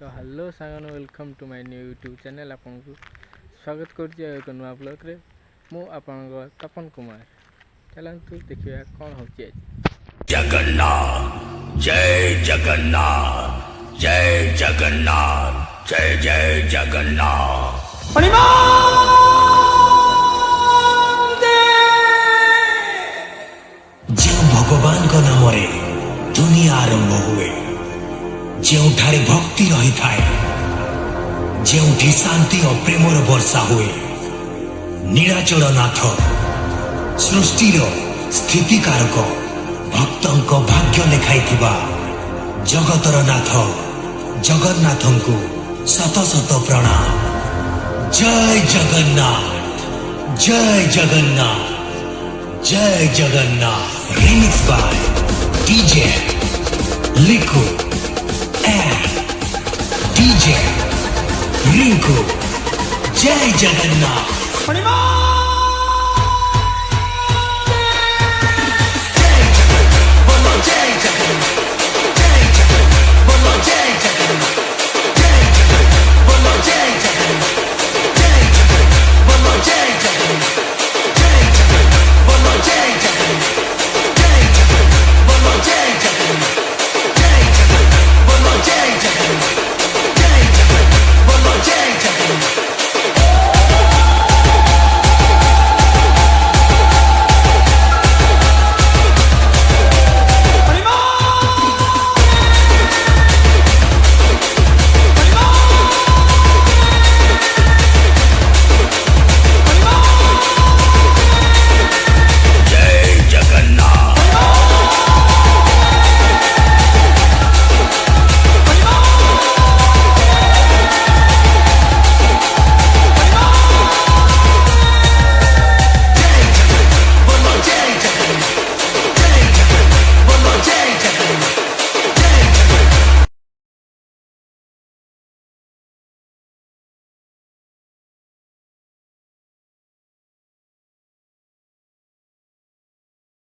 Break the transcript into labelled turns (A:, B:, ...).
A: तो हेलो सांगन welcome to my new YouTube channel आपको स्वागत कर एक नुआ ब्लॉग रे मु आपन तपन कुमार चलतु देखिए कौन हो
B: जगन्नाथ जय जगन्नाथ जय जगन्नाथ जय जय जगन्नाथ जो भगवान को नाम रे दुनिया आरंभ हुए ଯେଉଁଠାରେ ଭକ୍ତି ରହିଥାଏ ଯେଉଁଠି ଶାନ୍ତି ଓ ପ୍ରେମର ବର୍ଷା ହୁଏ ନୀଳାଚଳ ନାଥ ସୃଷ୍ଟିର ସ୍ଥିତିକାରକ ଭକ୍ତଙ୍କ ଭାଗ୍ୟ ଲେଖାଇଥିବା ଜଗତର ନାଥ ଜଗନ୍ନାଥଙ୍କୁ ଶତ ଶତ ପ୍ରଣାମ। ଜୟ ଜଗନ୍ନାଥ ଜୟ ଜଗନ୍ନାଥ ଜୟ ଜଗନ୍ନାଥ। ରିମିକ୍ସ ବାय ଡିଜେ ଲିକୁ DJ Rinku Jai Jagannath।